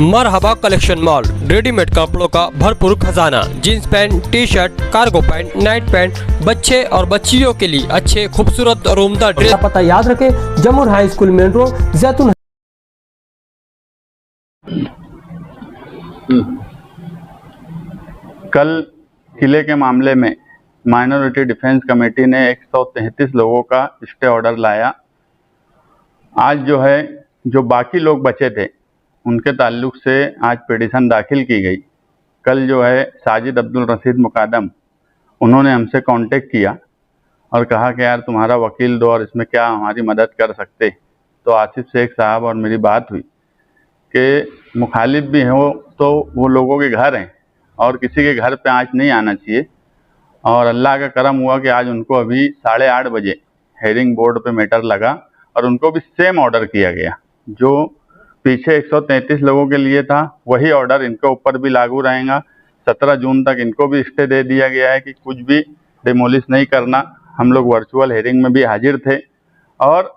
मरहबा collection mall, readymade कपड़ों का भरपूर खजाना। Jeans pant, T shirt, cargo pant, night pant, बच्चे और बच्चियों के लिए अच्छे खूबसूरत और उम्दा ड्रेस। पता याद रखें, जमुर हाई स्कूल मेन रोड, जैतून। कल किले के मामले में माइनॉरिटी डिफेंस कमेटी ने 133 लोगों का स्टे ऑर्डर लाया। आज जो बाकी लोग बचे थे उनके ताल्लुक से आज पिटीशन दाखिल की गई। कल साजिद अब्दुल रशीद मुकादम, उन्होंने हमसे कांटेक्ट किया और कहा कि यार तुम्हारा वकील दो और इसमें क्या हमारी मदद कर सकते। तो आसिफ शेख साहब और मेरी बात हुई कि मुखालिफ भी हो तो वो लोगों के घर हैं और किसी के घर पे आज नहीं आना चाहिए। और अल्लाह का करम हुआ कि आज उनको अभी 8:30 बजे हेयरिंग बोर्ड पे मैटर लगा और उनको भी सेम ऑर्डर किया गया जो पीछे 133 लोगों के लिए था। वही ऑर्डर इनके ऊपर भी लागू रहेगा। 17 जून तक इनको भी स्टे दे दिया गया है कि कुछ भी डिमोलिश नहीं करना। हम लोग वर्चुअल हेयरिंग में भी हाजिर थे और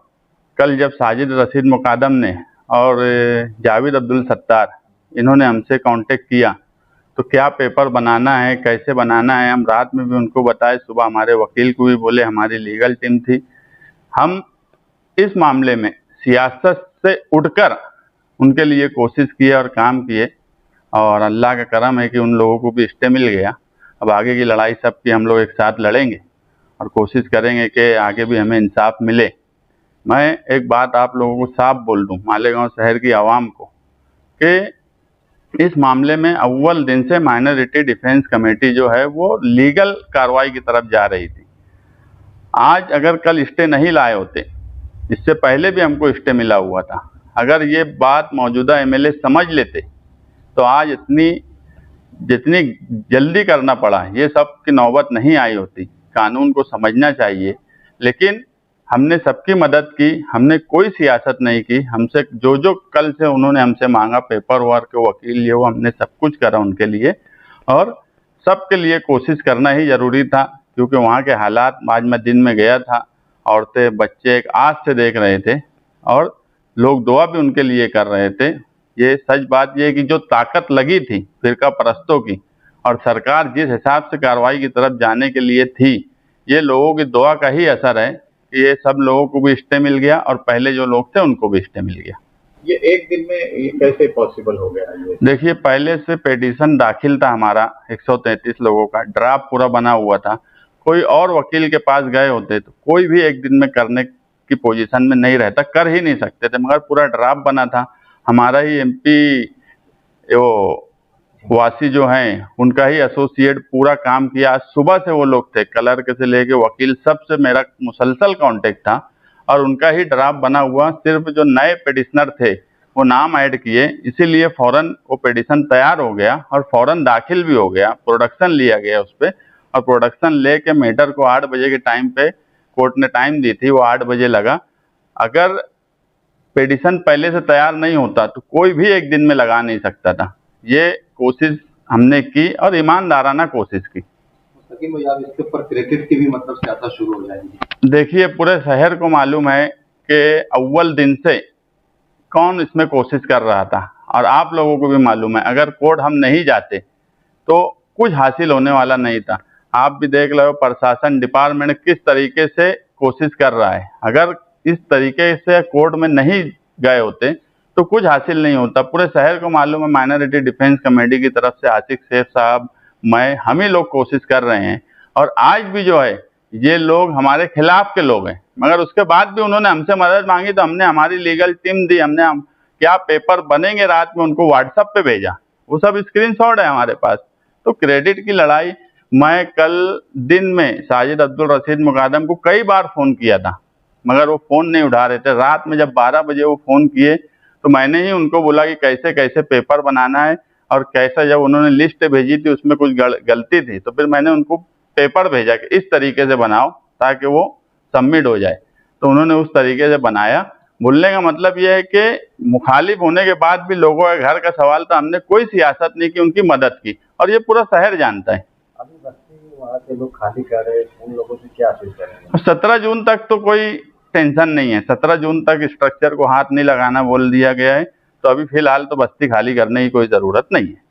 कल जब साजिद रशीद मुकादम ने और जावेद अब्दुल सत्तार, इन्होंने हमसे कांटेक्ट किया तो क्या पेपर बनाना है, कैसे बनाना है, हम रात में भी उनको बताए, सुबह हमारे वकील को भी बोले, हमारी लीगल टीम थी। हम इस मामले में सियासत से उठकर उनके लिए कोशिश किए और काम किए और अल्लाह का करम है कि उन लोगों को भी स्टे मिल गया। अब आगे की लड़ाई सबकी हम लोग एक साथ लड़ेंगे और कोशिश करेंगे कि आगे भी हमें इंसाफ मिले। मैं एक बात आप लोगों को साफ बोल दूं, मालेगांव शहर की आवाम को, कि इस मामले में अव्वल दिन से माइनॉरिटी डिफेंस कमेटी वो लीगल कार्रवाई की तरफ जा रही थी। आज अगर कल स्टे नहीं लाए होते, इससे पहले भी हमको स्टे मिला हुआ था, अगर ये बात मौजूदा एमएलए समझ लेते तो आज जितनी जल्दी करना पड़ा ये सब की नौबत नहीं आई होती। कानून को समझना चाहिए, लेकिन हमने सबकी मदद की, हमने कोई सियासत नहीं की। हमसे जो कल से उन्होंने हमसे मांगा पेपर वर्क, वकील, वो हमने सब कुछ करा उनके लिए और सबके लिए कोशिश करना ही ज़रूरी था, क्योंकि वहाँ के हालात, आज मैं दिन में गया था, औरतें बच्चे एक आस से देख रहे थे और लोग दुआ भी उनके लिए कर रहे थे। ये सच बात ये है कि जो ताकत लगी थी फिरका परस्तों की और सरकार जिस हिसाब से कार्रवाई की तरफ जाने के लिए थी, ये लोगों की दुआ का ही असर है कि ये सब लोगों को भी स्टे मिल गया और पहले जो लोग थे उनको भी स्टे मिल गया। ये एक दिन में ये कैसे पॉसिबल हो गया? देखिए, पहले से पिटीशन दाखिल था हमारा 133 लोगों का, ड्राफ्ट पूरा बना हुआ था। कोई और वकील के पास गए होते तो कोई भी एक दिन में करने की पोजीशन में नहीं रहता, कर ही नहीं सकते थे, मगर पूरा ड्राफ्ट बना था। हमारा ही एमपी वासी जो हैं उनका ही एसोसिएट पूरा काम किया। आज सुबह से वो लोग थे, क्लर्क से लेके वकील, सबसे मेरा मुसलसल कांटेक्ट था और उनका ही ड्राफ्ट बना हुआ। सिर्फ जो नए पिटिशनर थे वो नाम ऐड किए, इसीलिए फौरन वो पिटिशन तैयार हो गया और फौरन दाखिल भी हो गया। प्रोडक्शन लिया गया उस पर और प्रोडक्शन लेके मैटर को 8 बजे के टाइम पे कोर्ट ने टाइम दी थी, वो 8 बजे लगा। अगर पिटीशन पहले से तैयार नहीं होता तो कोई भी एक दिन में लगा नहीं सकता था। ये कोशिश हमने की और ईमानदाराना कोशिश की। इसके ऊपर क्रिकेट की भी मतलब सियासत शुरू हो जाएगी। देखिए, पूरे शहर को मालूम है कि अव्वल दिन से कौन इसमें कोशिश कर रहा था और आप लोगों को भी मालूम है, अगर कोर्ट हम नहीं जाते तो कुछ हासिल होने वाला नहीं था। आप भी देख लो प्रशासन डिपार्टमेंट किस तरीके से कोशिश कर रहा है। अगर इस तरीके से कोर्ट में नहीं गए होते तो कुछ हासिल नहीं होता। पूरे शहर को मालूम है, माइनॉरिटी डिफेंस कमेटी की तरफ से आसिफ शेख साहब, मैं, हम ही लोग कोशिश कर रहे हैं और आज भी ये लोग हमारे खिलाफ के लोग हैं, मगर उसके बाद भी उन्होंने हमसे मदद मांगी तो हमने हमारी लीगल टीम दी। हमने क्या पेपर बनेंगे रात में उनको व्हाट्सएप पे भेजा, वो सब स्क्रीनशॉट है हमारे पास। तो क्रेडिट की लड़ाई, मैं कल दिन में साजिद अब्दुल रशीद मुकादम को कई बार फ़ोन किया था मगर वो फ़ोन नहीं उठा रहे थे। रात में जब 12 बजे वो फ़ोन किए तो मैंने ही उनको बोला कि कैसे कैसे पेपर बनाना है और कैसा, जब उन्होंने लिस्ट भेजी थी उसमें कुछ गलती थी तो फिर मैंने उनको पेपर भेजा कि इस तरीके से बनाओ ताकि वो सबमिट हो जाए। तो उन्होंने उस तरीके से बनाया। बोलने का मतलब ये है कि मुखालिफ होने के बाद भी लोगों के घर का सवाल था, हमने कोई सियासत नहीं की, उनकी मदद की और ये पूरा शहर जानता है। अभी बस्ती वहाँ के लोग खाली कर रहे हैं, उन लोगों से क्या अपील करेंगे? 17 जून तक तो कोई टेंशन नहीं है। 17 जून तक स्ट्रक्चर को हाथ नहीं लगाना बोल दिया गया है। तो अभी फिलहाल तो बस्ती खाली करने की कोई ज़रूरत नहीं है।